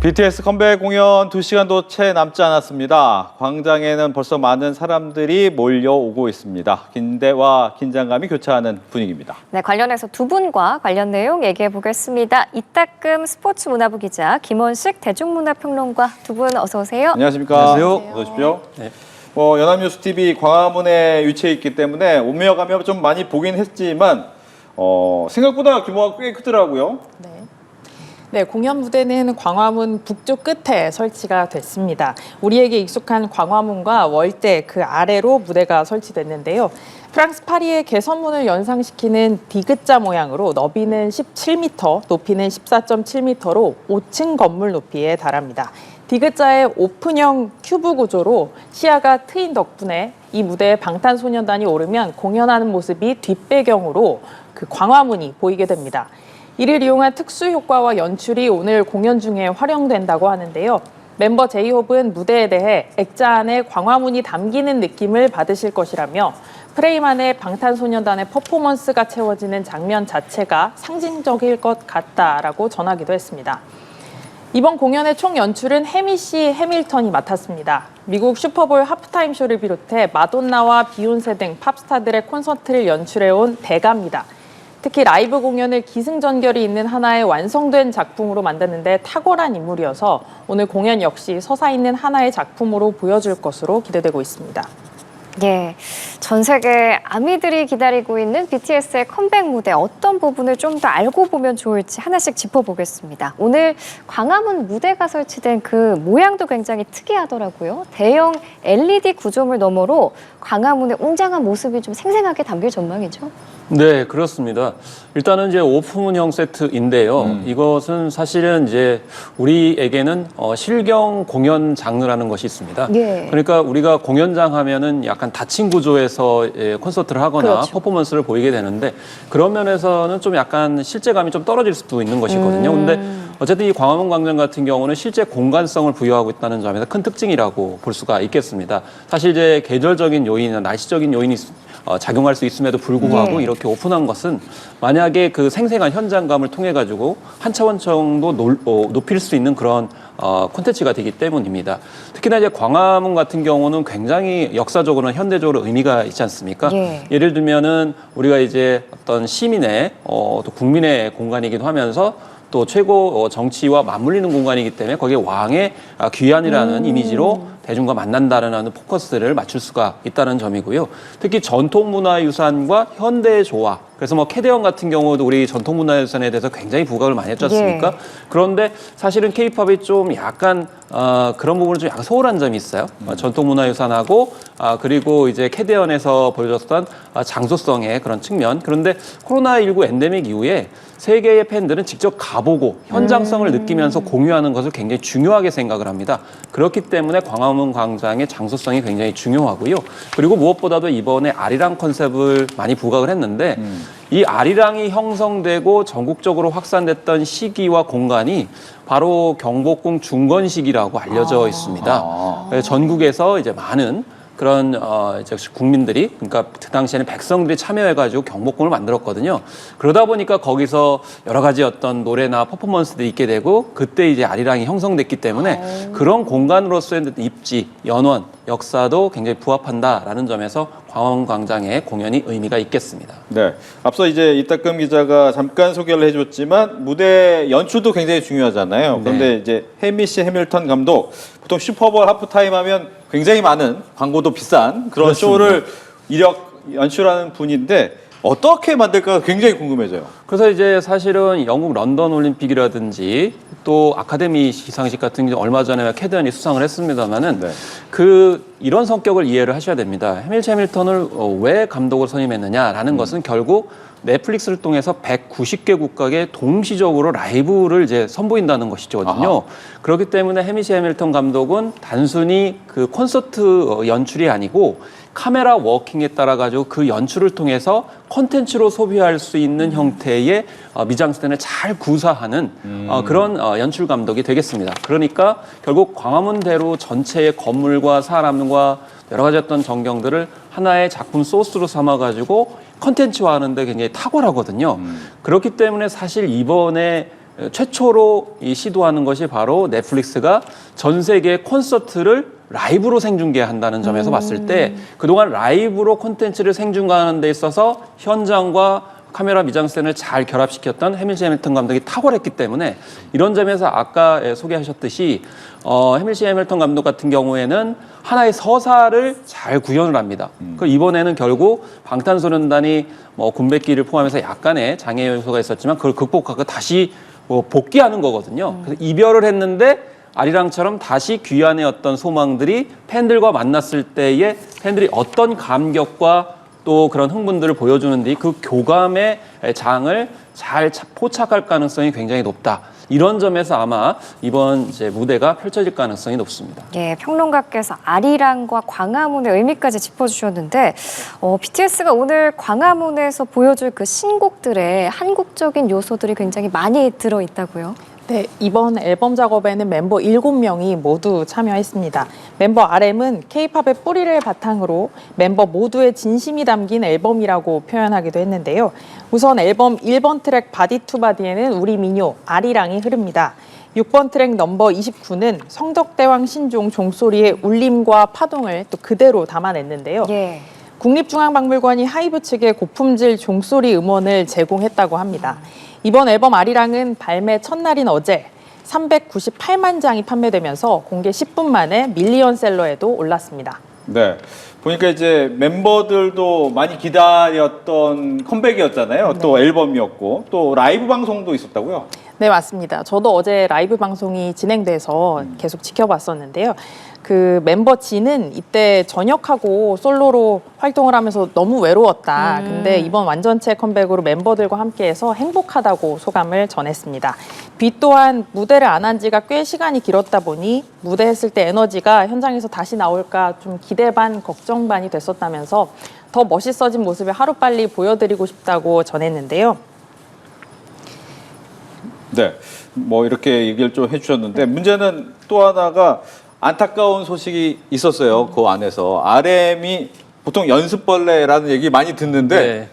BTS 컴백 공연 2시간도 채 남지 않았습니다. 광장에는 벌써 많은 사람들이 몰려오고 있습니다. 기대와 긴장감이 교차하는 분위기입니다. 네, 관련해서 두 분과 관련 내용 얘기해 보겠습니다. 이따금 스포츠문화부 기자, 김원식 대중문화평론가 두 분 어서 오세요. 안녕하십니까? 안녕하세요. 어서 오십시오. 네. 연합뉴스TV 광화문에 위치해 있기 때문에 오며 가며 좀 많이 보긴 했지만 생각보다 규모가 꽤 크더라고요. 네, 공연 무대는 광화문 북쪽 끝에 설치가 됐습니다. 우리에게 익숙한 광화문과 월대 그 아래로 무대가 설치됐는데요. 프랑스 파리의 개선문을 연상시키는 디귿자 모양으로 너비는 17m, 높이는 14.7m로 5층 건물 높이에 달합니다. 디귿자의 오픈형 큐브 구조로 시야가 트인 덕분에 이 무대에 방탄소년단이 오르면 공연하는 모습이 뒷배경으로 그 광화문이 보이게 됩니다. 이를 이용한 특수 효과와 연출이 오늘 공연 중에 활용된다고 하는데요. 멤버 제이홉은 무대에 대해 액자 안에 광화문이 담기는 느낌을 받으실 것이라며 프레임 안에 방탄소년단의 퍼포먼스가 채워지는 장면 자체가 상징적일 것 같다라고 전하기도 했습니다. 이번 공연의 총 연출은 해미씨 해밀턴이 맡았습니다. 미국 슈퍼볼 하프타임 쇼를 비롯해 마돈나와 비욘세 등 팝스타들의 콘서트를 연출해온 대가입니다. 특히 라이브 공연을 기승전결이 있는 하나의 완성된 작품으로 만드는데 탁월한 인물이어서 오늘 공연 역시 서사있는 하나의 작품으로 보여줄 것으로 기대되고 있습니다. 예, 전 세계 아미들이 기다리고 있는 BTS의 컴백 무대 어떤 부분을 좀 더 알고 보면 좋을지 하나씩 짚어보겠습니다. 오늘 광화문 무대가 설치된 그 모양도 굉장히 특이하더라고요. 대형 LED 구조물 너머로 광화문의 웅장한 모습이 좀 생생하게 담길 전망이죠. 네, 그렇습니다. 일단은 이제 오픈형 세트인데요. 이것은 사실은 이제 우리에게는 실경 공연 장르라는 것이 있습니다. 예. 그러니까 우리가 공연장 하면은 약간 닫힌 구조에서 콘서트를 하거나 그렇죠. 퍼포먼스를 보이게 되는데 그런 면에서는 좀 약간 실제감이 좀 떨어질 수도 있는 것이거든요. 근데 어쨌든 이 광화문 광장 같은 경우는 실제 공간성을 부여하고 있다는 점에서 큰 특징이라고 볼 수가 있겠습니다. 사실 이제 계절적인 요인이나 날씨적인 요인이 작용할 수 있음에도 불구하고 이렇게 오픈한 것은 만약에 그 생생한 현장감을 통해 가지고 한 차원 정도 높일 수 있는 그런 콘텐츠가 되기 때문입니다. 특히나 이제 광화문 같은 경우는 굉장히 역사적으로는 현대적으로 의미가 있지 않습니까? 예. 예를 들면은 우리가 이제 어떤 시민의 또 국민의 공간이기도 하면서 또 최고 정치와 맞물리는 공간이기 때문에 거기에 왕의 귀환이라는 이미지로 대중과 만난다는 포커스를 맞출 수가 있다는 점이고요. 특히 전통문화유산과 현대의 조화. 그래서 뭐 캐대언 같은 경우도 우리 전통문화유산에 대해서 굉장히 부각을 많이 했지 않습니까? 예. 그런데 사실은 케이팝이 좀 약간 그런 부분은 좀 약간 소홀한 점이 있어요. 전통문화유산하고 그리고 이제 캐대언에서 보여줬던 장소성의 그런 측면. 그런데 코로나19 엔데믹 이후에 세계의 팬들은 직접 가보고 현장성을 느끼면서 공유하는 것을 굉장히 중요하게 생각을 합니다. 그렇기 때문에 광화문 광장의 장소성이 굉장히 중요하고요. 그리고 무엇보다도 이번에 아리랑 컨셉을 많이 부각을 했는데 이 아리랑이 형성되고 전국적으로 확산됐던 시기와 공간이 바로 경복궁 중건식이라고 알려져 있습니다. 전국에서 이제 많은 그런 이제 국민들이 그러니까 그 당시에는 백성들이 참여해가지고 경복궁을 만들었거든요. 그러다 보니까 거기서 여러 가지 어떤 노래나 퍼포먼스들이 있게 되고 그때 이제 아리랑이 형성됐기 때문에 그런 공간으로서의 입지, 연원, 역사도 굉장히 부합한다라는 점에서 광화문 광장의 공연이 의미가 있겠습니다. 네, 앞서 이제 이따금 기자가 잠깐 소개를 해줬지만 무대 연출도 굉장히 중요하잖아요. 그런데 이제 해미씨 해밀턴 감독 보통 슈퍼볼 하프타임 하면 굉장히 많은 광고도 비싼 그런 그렇습니다. 쇼를 연출하는 분인데 어떻게 만들까 굉장히 궁금해져요. 그래서 이제 사실은 영국 런던 올림픽이라든지 또 아카데미 시상식 같은 게 얼마 전에 캐드언이 수상을 했습니다만은 이런 성격을 이해를 하셔야 됩니다. 해밀턴을 왜 감독을 선임했느냐라는 것은 결국 넷플릭스를 통해서 190개 국가에 동시적으로 라이브를 이제 선보인다는 것이거든요. 그렇기 때문에 해미시 해밀턴 감독은 단순히 그 콘서트 연출이 아니고 카메라 워킹에 따라 가지고 그 연출을 통해서 콘텐츠로 소비할 수 있는 형태의 미장센을 잘 구사하는 그런 연출 감독이 되겠습니다. 그러니까 결국 광화문대로 전체의 건물과 사람과 여러 가지 어떤 전경들을 하나의 작품 소스로 삼아가지고 컨텐츠화하는 데 굉장히 탁월하거든요. 그렇기 때문에 사실 이번에 최초로 이 시도하는 것이 바로 넷플릭스가 전 세계 콘서트를 라이브로 생중계한다는 점에서 봤을 때 그동안 라이브로 콘텐츠를 생중계하는 데 있어서 현장과 카메라 미장센을 잘 결합시켰던 해밀시 해밀턴 감독이 탁월했기 때문에 이런 점에서 아까 소개하셨듯이 해밀시 해밀턴 감독 같은 경우에는 하나의 서사를 잘 구현을 합니다. 그 이번에는 결국 방탄소년단이 뭐 군백기를 포함해서 약간의 장애 요소가 있었지만 그걸 극복하고 다시 복귀하는 거거든요. 그래서 이별을 했는데 아리랑처럼 다시 귀환의 어떤 소망들이 팬들과 만났을 때에 팬들이 어떤 감격과 또 그런 흥분들을 보여주는데 그 교감의 장을 잘 포착할 가능성이 굉장히 높다. 이런 점에서 아마 이번 이제 무대가 펼쳐질 가능성이 높습니다. 예, 평론가께서 아리랑과 광화문의 의미까지 짚어주셨는데 BTS가 오늘 광화문에서 보여줄 그 신곡들의 한국적인 요소들이 굉장히 많이 들어있다고요? 네, 이번 앨범 작업에는 멤버 7명이 모두 참여했습니다. 멤버 RM은 K-팝의 뿌리를 바탕으로 멤버 모두의 진심이 담긴 앨범이라고 표현하기도 했는데요. 우선 앨범 1번 트랙 바디 투 바디에는 우리 민요 아리랑이 흐릅니다. 6번 트랙 넘버 29는 성덕대왕 신종 종소리의 울림과 파동을 또 그대로 담아냈는데요. 예. 국립중앙박물관이 하이브 측에 고품질 종소리 음원을 제공했다고 합니다. 이번 앨범 아리랑은 발매 첫날인 어제 398만 장이 판매되면서 공개 10분 만에 밀리언셀러에도 올랐습니다. 네. 보니까 이제 멤버들도 많이 기다렸던 컴백이었잖아요. 또 앨범이었고 또 라이브 방송도 있었다고요? 네, 맞습니다. 저도 어제 라이브 방송이 진행돼서 계속 지켜봤었는데요. 그 멤버 진은 이때 전역하고 솔로로 활동을 하면서 너무 외로웠다. 근데 이번 완전체 컴백으로 멤버들과 함께해서 행복하다고 소감을 전했습니다. 비 또한 무대를 안 한 지가 꽤 시간이 길었다 보니 무대 했을 때 에너지가 현장에서 다시 나올까 좀 기대 반 걱정 반이 됐었다면서 더 멋있어진 모습을 하루빨리 보여드리고 싶다고 전했는데요. 네. 뭐 이렇게 얘기를 좀 해주셨는데 문제는 또 하나가 안타까운 소식이 있었어요. 그 안에서 RM이 보통 연습벌레라는 얘기 많이 듣는데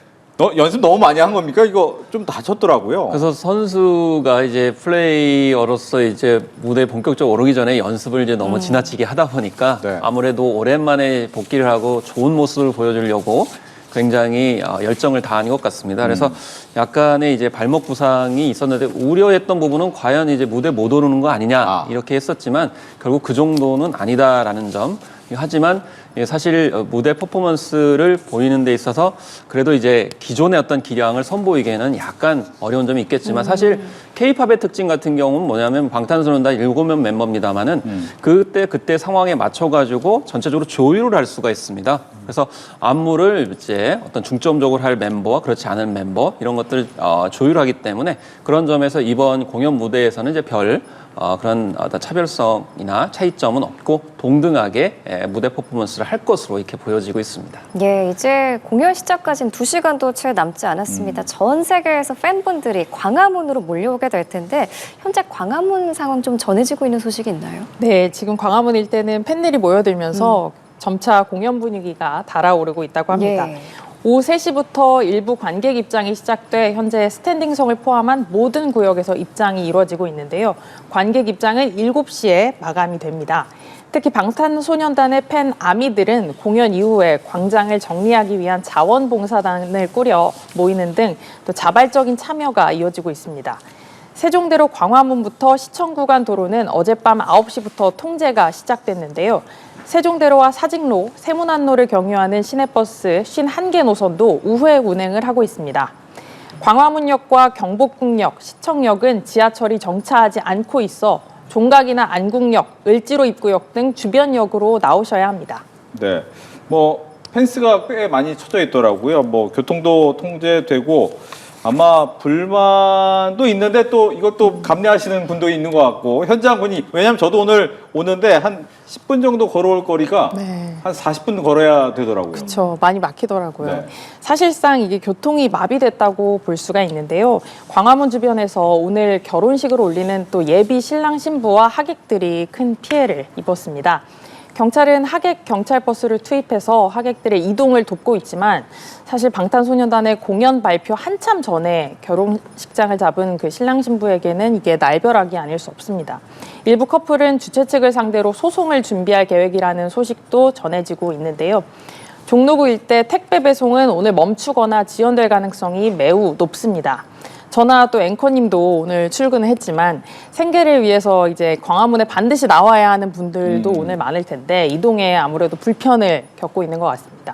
연습 너무 많이 한 겁니까? 이거 좀 다쳤더라고요. 그래서 선수가 이제 플레이어로서 이제 무대에 본격적으로 오르기 전에 연습을 이제 너무 지나치게 하다 보니까 네. 아무래도 오랜만에 복귀를 하고 좋은 모습을 보여주려고 굉장히 열정을 다한 것 같습니다. 그래서 약간의 이제 발목 부상이 있었는데 우려했던 부분은 과연 이제 무대 못 오르는 거 아니냐 이렇게 했었지만 결국 그 정도는 아니다라는 점. 하지만 사실 무대 퍼포먼스를 보이는 데 있어서 그래도 이제 기존의 어떤 기량을 선보이기에는 약간 어려운 점이 있겠지만 사실 K-팝의 특징 같은 경우는 뭐냐면 방탄소년단 7명 멤버입니다만은 그때 상황에 맞춰가지고 전체적으로 조율을 할 수가 있습니다. 그래서 안무를 이제 어떤 중점적으로 할 멤버와 그렇지 않은 멤버 이런 것들 조율하기 때문에 그런 점에서 이번 공연 무대에서는 이제 그런 어떤 차별성이나 차이점은 없고 동등하게 무대 퍼포먼스를 할 것으로 이렇게 보여지고 있습니다. 예, 이제 공연 시작까지는 2시간도 채 남지 않았습니다. 전 세계에서 팬분들이 광화문으로 몰려오게 될 텐데 현재 광화문 상황 좀 전해지고 있는 소식이 있나요? 네, 지금 광화문 일대는 팬들이 모여들면서 점차 공연 분위기가 달아오르고 있다고 합니다. 예. 오후 3시부터 일부 관객 입장이 시작돼 현재 스탠딩석을 포함한 모든 구역에서 입장이 이루어지고 있는데요. 관객 입장은 7시에 마감이 됩니다. 특히 방탄소년단의 팬 아미들은 공연 이후에 광장을 정리하기 위한 자원봉사단을 꾸려 모이는 등 또 자발적인 참여가 이어지고 있습니다. 세종대로 광화문부터 시청 구간 도로는 어젯밤 9시부터 통제가 시작됐는데요. 세종대로와 사직로, 세문안로를 경유하는 시내버스 51개 노선도 우회 운행을 하고 있습니다. 광화문역과 경복궁역, 시청역은 지하철이 정차하지 않고 있어 종각이나 안국역, 을지로 입구역 등 주변역으로 나오셔야 합니다. 네. 뭐 펜스가 꽤 많이 쳐져 있더라고요. 뭐 교통도 통제되고 아마 불만도 있는데 또 이것도 감내하시는 분도 있는 것 같고 현장 분이 왜냐하면 저도 오늘 오는데 한 10분 정도 걸어올 거리가 한 40분 걸어야 되더라고요. 그렇죠. 많이 막히더라고요. 네. 사실상 이게 교통이 마비됐다고 볼 수가 있는데요. 광화문 주변에서 오늘 결혼식을 올리는 또 예비 신랑 신부와 하객들이 큰 피해를 입었습니다. 경찰은 하객 경찰버스를 투입해서 하객들의 이동을 돕고 있지만 사실 방탄소년단의 공연 발표 한참 전에 결혼식장을 잡은 그 신랑 신부에게는 이게 날벼락이 아닐 수 없습니다. 일부 커플은 주최 측을 상대로 소송을 준비할 계획이라는 소식도 전해지고 있는데요. 종로구 일대 택배 배송은 오늘 멈추거나 지연될 가능성이 매우 높습니다. 저나 또 앵커님도 오늘 출근을 했지만 생계를 위해서 이제 광화문에 반드시 나와야 하는 분들도 오늘 많을 텐데 이동에 아무래도 불편을 겪고 있는 것 같습니다.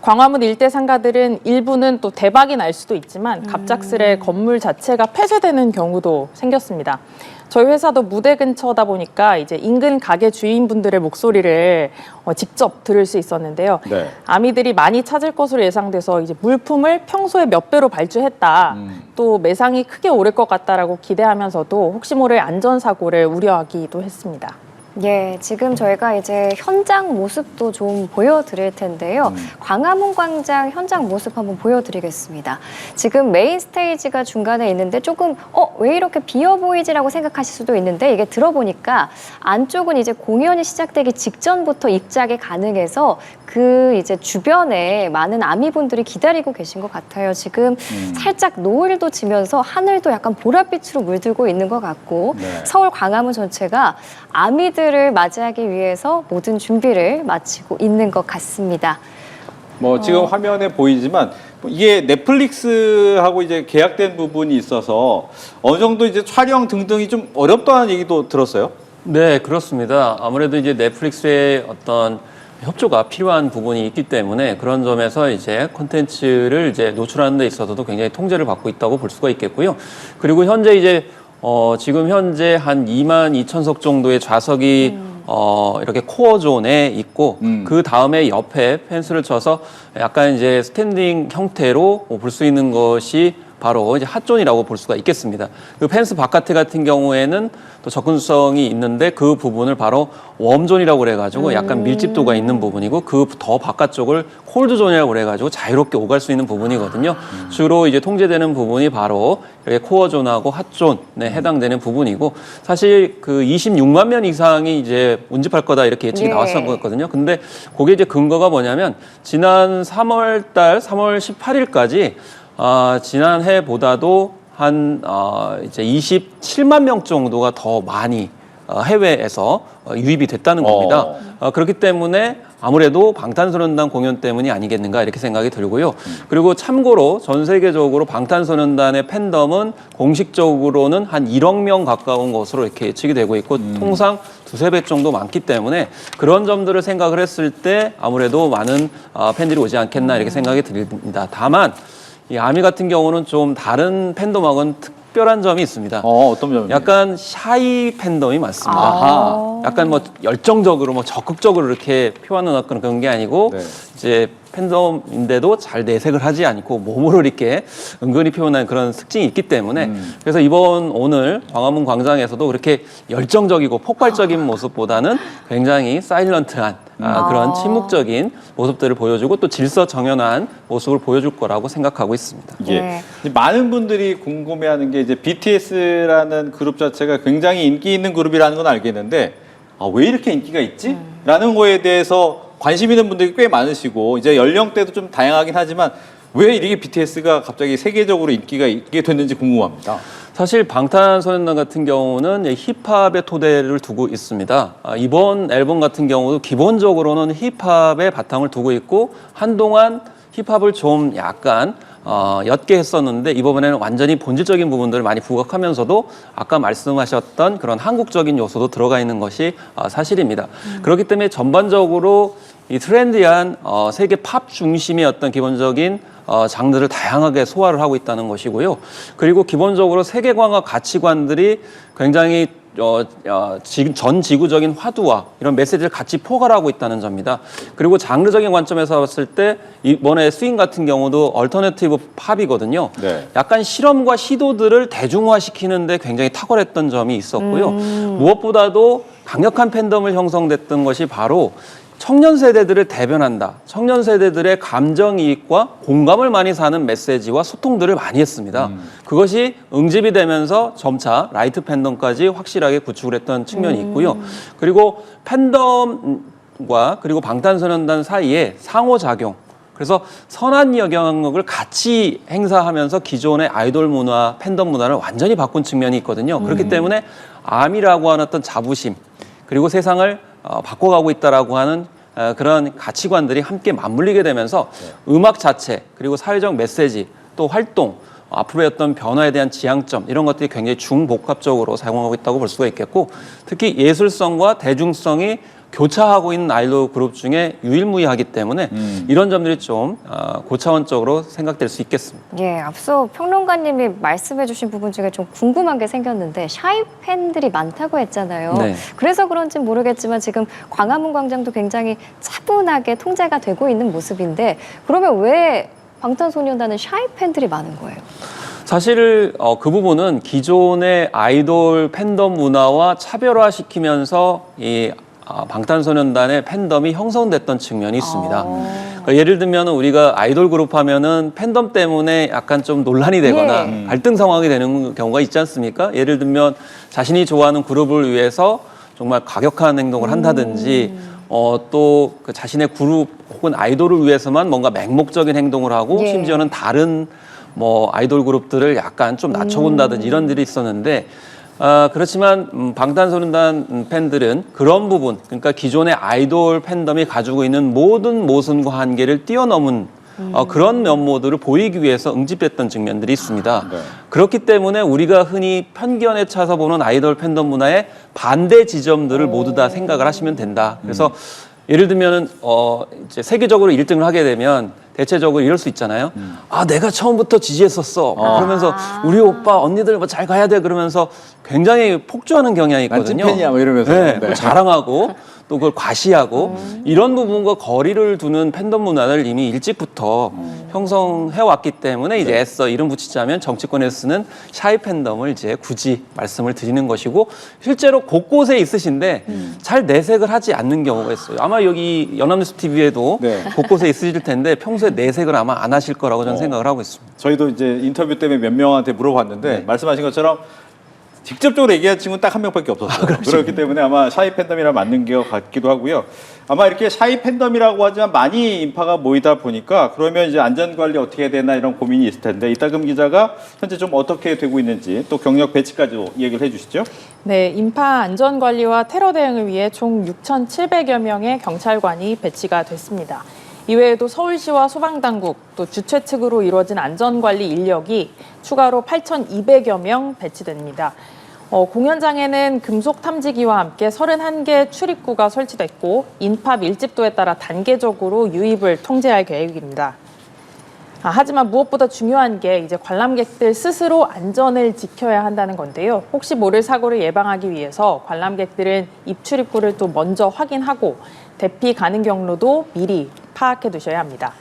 광화문 일대 상가들은 일부는 또 대박이 날 수도 있지만 갑작스레 건물 자체가 폐쇄되는 경우도 생겼습니다. 저희 회사도 무대 근처다 보니까 이제 인근 가게 주인분들의 목소리를 직접 들을 수 있었는데요. 네. 아미들이 많이 찾을 것으로 예상돼서 이제 물품을 평소에 몇 배로 발주했다. 또 매상이 크게 오를 것 같다라고 기대하면서도 혹시 모를 안전사고를 우려하기도 했습니다. 예, 지금 저희가 이제 현장 모습도 좀 보여드릴 텐데요. 광화문 광장 현장 모습 한번 보여드리겠습니다. 지금 메인 스테이지가 중간에 있는데 조금 왜 이렇게 비어 보이지라고 생각하실 수도 있는데 이게 들어보니까 안쪽은 이제 공연이 시작되기 직전부터 입장이 가능해서 그 이제 주변에 많은 아미분들이 기다리고 계신 것 같아요. 지금 살짝 노을도 지면서 하늘도 약간 보랏빛으로 물들고 있는 것 같고 네. 서울 광화문 전체가 아미들을 맞이하기 위해서 모든 준비를 마치고 있는 것 같습니다. 뭐 지금 화면에 보이지만 이게 넷플릭스하고 이제 계약된 부분이 있어서 어느 정도 이제 촬영 등등이 좀 어렵다는 얘기도 들었어요. 네, 그렇습니다. 아무래도 이제 넷플릭스의 어떤 협조가 필요한 부분이 있기 때문에 그런 점에서 이제 콘텐츠를 이제 노출하는 데 있어서도 굉장히 통제를 받고 있다고 볼 수가 있겠고요. 그리고 현재 이제 지금 현재 한 22,000석 정도의 좌석이 이렇게 코어 존에 있고 그 다음에 옆에 펜스를 쳐서 약간 이제 스탠딩 형태로 볼 수 있는 것이 바로 이제 핫존이라고 볼 수가 있겠습니다. 그 펜스 바깥에 같은 경우에는 또 접근성이 있는데 그 부분을 바로 웜존이라고 그래가지고 약간 밀집도가 있는 부분이고 그 더 바깥쪽을 콜드존이라고 그래가지고 자유롭게 오갈 수 있는 부분이거든요. 주로 이제 통제되는 부분이 바로 이렇게 코어존하고 핫존에 해당되는 부분이고 사실 그 26만 명 이상이 이제 운집할 거다 이렇게 예측이 네. 나왔었던 거거든요. 근데 그게 이제 근거가 뭐냐면 지난 3월 18일까지 지난해보다도 한 이제 27만 명 정도가 더 많이 해외에서 유입이 됐다는 겁니다. 그렇기 때문에 아무래도 방탄소년단 공연 때문이 아니겠는가 이렇게 생각이 들고요. 그리고 참고로 전 세계적으로 방탄소년단의 팬덤은 공식적으로는 한 1억 명 가까운 것으로 이렇게 예측이 되고 있고 통상 두세 배 정도 많기 때문에 그런 점들을 생각을 했을 때 아무래도 많은 팬들이 오지 않겠나 이렇게 생각이 듭니다. 다만 이 아미 같은 경우는 좀 다른 팬덤하고는 특별한 점이 있습니다. 어떤 점이요? 약간 샤이 팬덤이 많습니다. 아하. 약간 뭐 열정적으로 뭐 적극적으로 이렇게 표하는 그런 게 아니고 네. 이제 팬덤인데도 잘 내색을 하지 않고 몸으로 이렇게 은근히 표현하는 그런 특징이 있기 때문에 그래서 오늘 광화문 광장에서도 그렇게 열정적이고 폭발적인 모습보다는 굉장히 사일런트한 그런 침묵적인 모습들을 보여주고 또 질서정연한 모습을 보여줄 거라고 생각하고 있습니다. 예. 네. 이제 많은 분들이 궁금해하는 게 이제 BTS라는 그룹 자체가 굉장히 인기 있는 그룹이라는 건 알겠는데 왜 이렇게 인기가 있지? 라는 거에 대해서 관심 있는 분들이 꽤 많으시고 이제 연령대도 좀 다양하긴 하지만 왜 이렇게 BTS가 갑자기 세계적으로 인기가 있게 됐는지 궁금합니다. 사실 방탄소년단 같은 경우는 힙합의 토대를 두고 있습니다. 이번 앨범 같은 경우도 기본적으로는 힙합의 바탕을 두고 있고 한동안 힙합을 좀 약간 옅게 했었는데 이번에는 완전히 본질적인 부분들을 많이 부각하면서도 아까 말씀하셨던 그런 한국적인 요소도 들어가 있는 것이 사실입니다. 그렇기 때문에 전반적으로 이 트렌디한 세계 팝 중심의 어떤 기본적인 장르를 다양하게 소화를 하고 있다는 것이고요. 그리고 기본적으로 세계관과 가치관들이 굉장히 전 지구적인 화두와 이런 메시지를 같이 포괄하고 있다는 점입니다. 그리고 장르적인 관점에서 봤을 때 이번에 스윙 같은 경우도 얼터너티브 팝이거든요. 네. 약간 실험과 시도들을 대중화시키는데 굉장히 탁월했던 점이 있었고요. 무엇보다도 강력한 팬덤을 형성됐던 것이 바로 청년 세대들을 대변한다. 청년 세대들의 감정이입과 공감을 많이 사는 메시지와 소통들을 많이 했습니다. 그것이 응집이 되면서 점차 라이트 팬덤까지 확실하게 구축을 했던 측면이 있고요. 그리고 팬덤 그룹과 그리고 방탄소년단 사이에 상호작용, 그래서 선한 영향력을 같이 행사하면서 기존의 아이돌 문화, 팬덤 문화를 완전히 바꾼 측면이 있거든요. 그렇기 때문에 아미라고 하는 어떤 자부심, 그리고 세상을 바꿔가고 있다라고 하는 그런 가치관들이 함께 맞물리게 되면서 음악 자체, 그리고 사회적 메시지, 또 활동, 앞으로의 어떤 변화에 대한 지향점, 이런 것들이 굉장히 중복합적으로 사용하고 있다고 볼 수가 있겠고, 특히 예술성과 대중성이 교차하고 있는 아이돌 그룹 중에 유일무이하기 때문에 이런 점들이 좀 고차원적으로 생각될 수 있겠습니다. 예, 앞서 평론가님이 말씀해주신 부분 중에 좀 궁금한 게 생겼는데 샤이 팬들이 많다고 했잖아요. 네. 그래서 그런지 모르겠지만 지금 광화문 광장도 굉장히 차분하게 통제가 되고 있는 모습인데 그러면 왜 방탄소년단은 샤이 팬들이 많은 거예요? 사실 그 부분은 기존의 아이돌 팬덤 문화와 차별화시키면서 이 방탄소년단의 팬덤이 형성됐던 측면이 있습니다. 그러니까 예를 들면 우리가 아이돌 그룹 하면은 팬덤 때문에 약간 좀 논란이 되거나 갈등 상황이 되는 경우가 있지 않습니까? 예를 들면 자신이 좋아하는 그룹을 위해서 정말 과격한 행동을 한다든지 또 그 자신의 그룹 혹은 아이돌을 위해서만 뭔가 맹목적인 행동을 하고 예. 심지어는 다른 뭐 아이돌 그룹들을 약간 좀 낮춰본다든지 이런 일이 있었는데 그렇지만 방탄소년단 팬들은 그런 부분, 그러니까 기존의 아이돌 팬덤이 가지고 있는 모든 모순과 한계를 뛰어넘은 그런 면모들을 보이기 위해서 응집했던 측면들이 있습니다. 네. 그렇기 때문에 우리가 흔히 편견에 차서 보는 아이돌 팬덤 문화의 반대 지점들을 모두 다 생각을 하시면 된다. 그래서 예를 들면은 이제 세계적으로 1등을 하게 되면 대체적으로 이럴 수 있잖아요. 아, 내가 처음부터 지지했었어. 그러면서 우리 오빠, 언니들 뭐 잘 가야 돼. 그러면서 굉장히 폭주하는 경향이 난 있거든요. 찐팬이야 뭐 이러면서. 네, 네. 자랑하고 또 그걸 과시하고 이런 부분과 거리를 두는 팬덤 문화를 이미 일찍부터 형성해 왔기 때문에 이제 애써 이름 붙이자면 정치권에서 쓰는 샤이 팬덤을 이제 굳이 말씀을 드리는 것이고, 실제로 곳곳에 있으신데 잘 내색을 하지 않는 경우가 있어요. 아마 여기 연합뉴스 TV에도 네. 곳곳에 있으실 텐데 평소에 내색을 아마 안 하실 거라고 저는 생각을 하고 있습니다. 저희도 이제 인터뷰 때문에 몇 명한테 물어봤는데 말씀하신 것처럼 직접적으로 얘기한 친구는 딱 한 명밖에 없었어요. 그렇기 때문에 아마 샤이 팬덤이라 맞는 게 같기도 하고요. 아마 이렇게 샤이 팬덤이라고 하지만 많이 인파가 모이다 보니까 그러면 이제 안전관리 어떻게 해야 되나 이런 고민이 있을 텐데 이따금 기자가 현재 좀 어떻게 되고 있는지 또 경력 배치까지 얘기를 해주시죠. 네, 인파 안전 관리와 테러 대응을 위해 총 6,700여 명의 경찰관이 배치가 됐습니다. 이외에도 서울시와 소방당국, 또 주최 측으로 이루어진 안전관리 인력이 추가로 8,200여 명 배치됩니다. 공연장에는 금속 탐지기와 함께 31개 출입구가 설치됐고 인파 밀집도에 따라 단계적으로 유입을 통제할 계획입니다. 하지만 무엇보다 중요한 게 이제 관람객들 스스로 안전을 지켜야 한다는 건데요. 혹시 모를 사고를 예방하기 위해서 관람객들은 입출입구를 또 먼저 확인하고 대피 가능 경로도 미리 파악해 두셔야 합니다.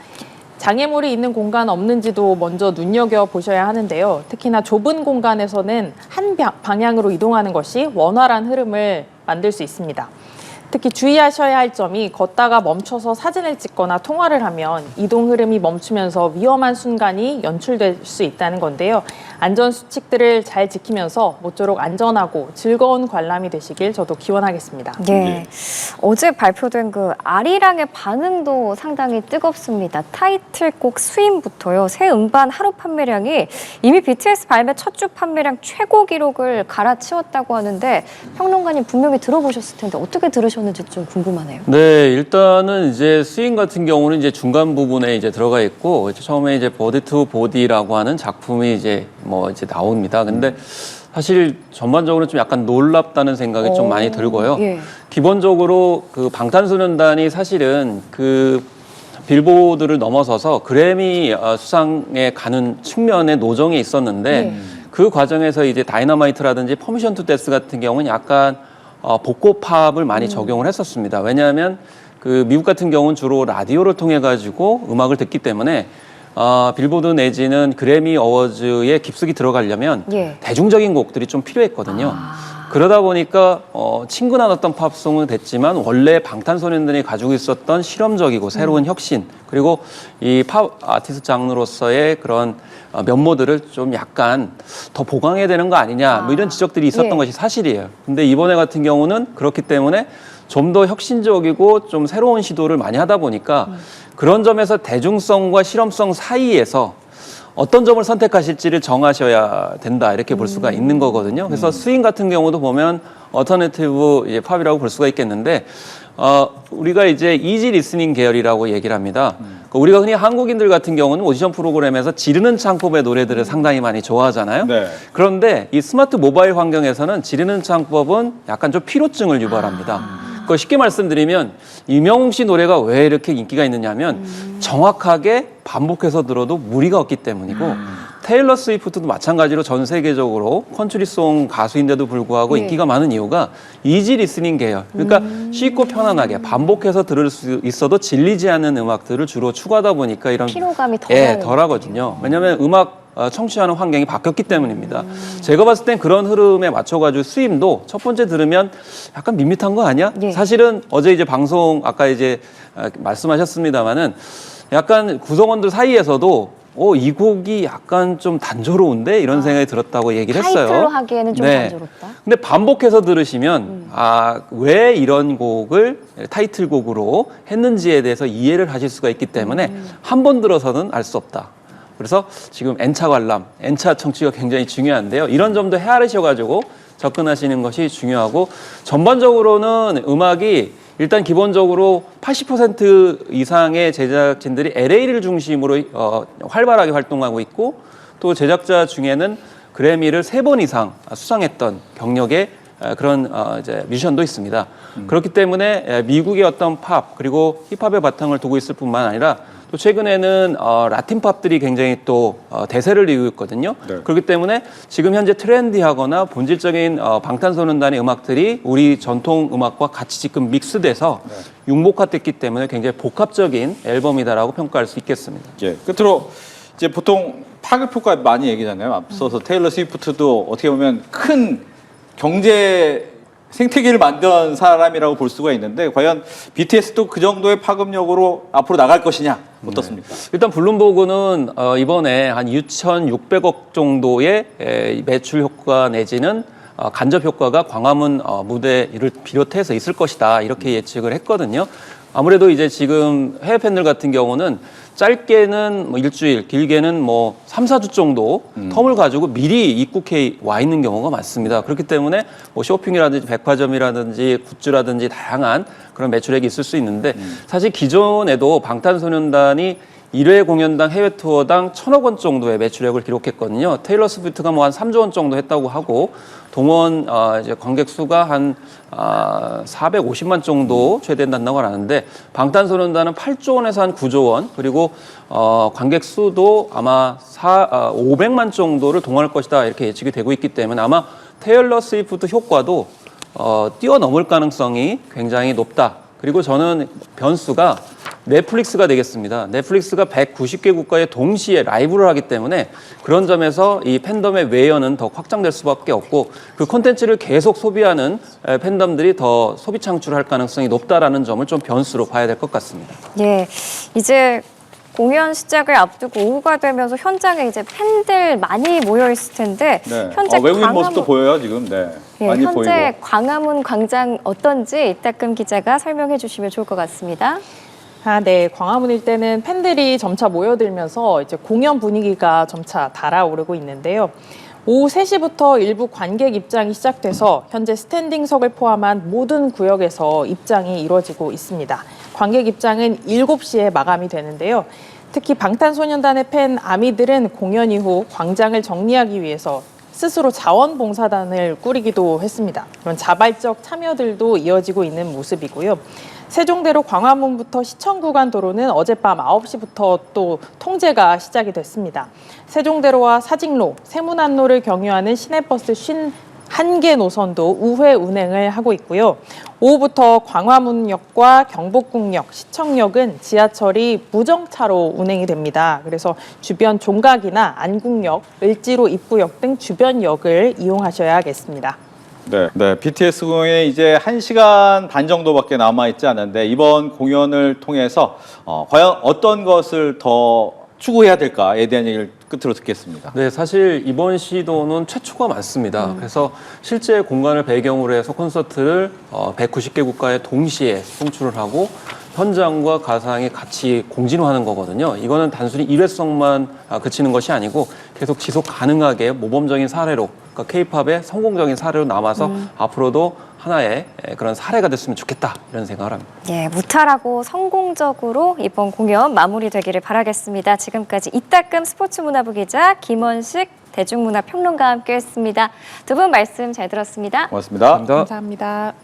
장애물이 있는 공간 없는지도 먼저 눈여겨보셔야 하는데요. 특히나 좁은 공간에서는 한 방향으로 이동하는 것이 원활한 흐름을 만들 수 있습니다. 특히 주의하셔야 할 점이 걷다가 멈춰서 사진을 찍거나 통화를 하면 이동 흐름이 멈추면서 위험한 순간이 연출될 수 있다는 건데요. 안전 수칙들을 잘 지키면서 모쪼록 안전하고 즐거운 관람이 되시길 저도 기원하겠습니다. 예. 어제 발표된 그 아리랑의 반응도 상당히 뜨겁습니다. 타이틀곡 스윙부터요. 새 음반 하루 판매량이 이미 BTS 발매 첫 주 판매량 최고 기록을 갈아치웠다고 하는데 평론가님 분명히 들어보셨을 텐데 어떻게 들으셨는지 좀 궁금하네요. 네, 일단은 이제 스윙 같은 경우는 이제 중간 부분에 이제 들어가 있고 처음에 이제 보디 투 보디라고 하는 작품이 이제 나옵니다. 근데 사실 전반적으로 좀 약간 놀랍다는 생각이 좀 많이 들고요. 예. 기본적으로 그 방탄소년단이 사실은 그 빌보드를 넘어서서 그래미 수상에 가는 측면의 노정이 있었는데 그 과정에서 이제 다이너마이트라든지 퍼미션 투 데스 같은 경우는 약간 복고팝을 많이 적용을 했었습니다. 왜냐하면 그 미국 같은 경우는 주로 라디오를 통해 가지고 음악을 듣기 때문에 빌보드 내지는 그래미 어워즈에 깊숙이 들어가려면 예. 대중적인 곡들이 좀 필요했거든요. 그러다 보니까 친근한 어떤 팝송은 됐지만 원래 방탄소년단이 가지고 있었던 실험적이고 새로운 혁신 그리고 이 팝 아티스트 장르로서의 그런 면모들을 좀 약간 더 보강해야 되는 거 아니냐 뭐 이런 지적들이 있었던 예. 것이 사실이에요. 근데 이번에 같은 경우는 그렇기 때문에 좀 더 혁신적이고 좀 새로운 시도를 많이 하다 보니까 그런 점에서 대중성과 실험성 사이에서 어떤 점을 선택하실지를 정하셔야 된다 이렇게 볼 수가 있는 거거든요. 그래서 스윙 같은 경우도 보면 어터네티브 이제 팝이라고 볼 수가 있겠는데 우리가 이제 이지 리스닝 계열이라고 얘기를 합니다. 그러니까 우리가 흔히 한국인들 같은 경우는 오디션 프로그램에서 지르는 창법의 노래들을 상당히 많이 좋아하잖아요. 네. 그런데 이 스마트 모바일 환경에서는 지르는 창법은 약간 좀 피로증을 유발합니다. 그 쉽게 말씀드리면 이명웅 씨 노래가 왜 이렇게 인기가 있느냐면 정확하게 반복해서 들어도 무리가 없기 때문이고 테일러 스위프트도 마찬가지로 전 세계적으로 컨트리송 가수인데도 불구하고 네. 인기가 많은 이유가 이지 리스닝 계열. 그러니까 쉽고 편안하게 반복해서 들을 수 있어도 질리지 않는 음악들을 주로 추구하다 보니까 이런 피로감이 예, 덜하거든요. 왜냐하면 음악 청취하는 환경이 바뀌었기 때문입니다. 제가 봤을 땐 그런 흐름에 맞춰가지고 수임도 첫 번째 들으면 약간 밋밋한 거 아니야? 예. 사실은 어제 이제 방송 아까 이제 말씀하셨습니다마는 약간 구성원들 사이에서도 이 곡이 약간 좀 단조로운데 이런 생각이 들었다고 얘기를 했어요. 타이틀로 하기에는 좀 단조롭다. 근데 반복해서 들으시면 왜 이런 곡을 타이틀곡으로 했는지에 대해서 이해를 하실 수가 있기 때문에 한 번 들어서는 알 수 없다. 그래서 지금 N차 관람, N차 청취가 굉장히 중요한데요. 이런 점도 헤아리셔가지고 접근하시는 것이 중요하고 전반적으로는 음악이 일단 기본적으로 80% 이상의 제작진들이 LA를 중심으로 활발하게 활동하고 있고 또 제작자 중에는 그래미를 3번 이상 수상했던 경력의 그런 이제 뮤지션도 있습니다. 그렇기 때문에 미국의 어떤 팝 그리고 힙합의 바탕을 두고 있을 뿐만 아니라 또 최근에는 라틴 팝들이 굉장히 또 대세를 이루고 있거든요. 네. 그렇기 때문에 지금 현재 트렌디하거나 본질적인 방탄소년단의 음악들이 우리 전통 음악과 같이 지금 믹스돼서 융복합됐기 때문에 굉장히 복합적인 앨범이다라고 평가할 수 있겠습니다. 예, 끝으로 이제 보통 파급 효과 많이 얘기잖아요. 앞서서 테일러 스위프트도 어떻게 보면 큰 경제 생태계를 만든 사람이라고 볼 수가 있는데 과연 BTS도 그 정도의 파급력으로 앞으로 나갈 것이냐 어떻습니까? 일단 블룸버그는 이번에 한 2,600억 정도의 매출 효과 내지는 간접 효과가 광화문 무대를 비롯해서 있을 것이다 이렇게 예측을 했거든요. 아무래도 이제 지금 해외 팬들 같은 경우는 짧게는 뭐 일주일, 길게는 뭐 3, 4주 정도 텀을 가지고 미리 입국해 와 있는 경우가 많습니다. 그렇기 때문에 뭐 쇼핑이라든지 백화점이라든지 굿즈라든지 다양한 그런 매출액이 있을 수 있는데 사실 기존에도 방탄소년단이 1회 공연당 해외 투어당 1,000억 원 정도의 매출액을 기록했거든요. 테일러 스위프트가 뭐 한 3조 원 정도 했다고 하고 동원 이제 관객 수가 한 450만 정도 최대 된다고 하는데 방탄소년단은 8조 원에서 한 9조 원 그리고 관객 수도 아마 500만 정도를 동원할 것이다 이렇게 예측이 되고 있기 때문에 아마 테일러 스위프트 효과도 뛰어넘을 가능성이 굉장히 높다. 그리고 저는 변수가 넷플릭스가 되겠습니다. 넷플릭스가 190개 국가에 동시에 라이브를 하기 때문에 그런 점에서 이 팬덤의 외연은 더 확장될 수밖에 없고 그 콘텐츠를 계속 소비하는 팬덤들이 더 소비 창출할 가능성이 높다라는 점을 좀 변수로 봐야 될 것 같습니다. 예, 이제 공연 시작을 앞두고 오후가 되면서 현장에 이제 팬들 많이 모여 있을 텐데 네. 현재 외국인 모습도 보여요 지금. 네. 예, 많이 현재 보이고. 광화문 광장 어떤지 이따금 기자가 설명해 주시면 좋을 것 같습니다. 네. 광화문 일대는 팬들이 점차 모여들면서 이제 공연 분위기가 점차 달아오르고 있는데요. 오후 3시부터 일부 관객 입장이 시작돼서 현재 스탠딩석을 포함한 모든 구역에서 입장이 이루어지고 있습니다. 관객 입장은 7시에 마감이 되는데요. 특히 방탄소년단의 팬 아미들은 공연 이후 광장을 정리하기 위해서 스스로 자원봉사단을 꾸리기도 했습니다. 그런 자발적 참여들도 이어지고 있는 모습이고요. 세종대로 광화문부터 시청구간 도로는 어젯밤 9시부터 또 통제가 시작이 됐습니다. 세종대로와 사직로, 세문안로를 경유하는 시내버스 51개 노선도 우회 운행을 하고 있고요. 오후부터 광화문역과 경복궁역, 시청역은 지하철이 무정차로 운행이 됩니다. 그래서 주변 종각이나 안국역, 을지로 입구역 등 주변 역을 이용하셔야겠습니다. 네, BTS 공연이 이제 1시간 반 정도밖에 남아 있지 않은데 이번 공연을 통해서 과연 어떤 것을 더 추구해야 될까에 대한 얘기를 끝으로 듣겠습니다. 네, 사실 이번 시도는 최초가 많습니다. 그래서 실제 공간을 배경으로 해서 콘서트를 190개 국가에 동시에 송출을 하고 현장과 가상이 같이 공진화하는 거거든요. 이거는 단순히 일회성만 그치는 것이 아니고 계속 지속 가능하게 모범적인 사례로, 그러니까 K-팝의 성공적인 사례로 남아서 앞으로도 하나의 그런 사례가 됐으면 좋겠다 이런 생각을 합니다. 예, 무탈하고 성공적으로 이번 공연 마무리되기를 바라겠습니다. 지금까지 이따금 스포츠문화부 기자 김원식 대중문화평론가와 함께했습니다. 두 분 말씀 잘 들었습니다. 고맙습니다. 감사합니다. 감사합니다.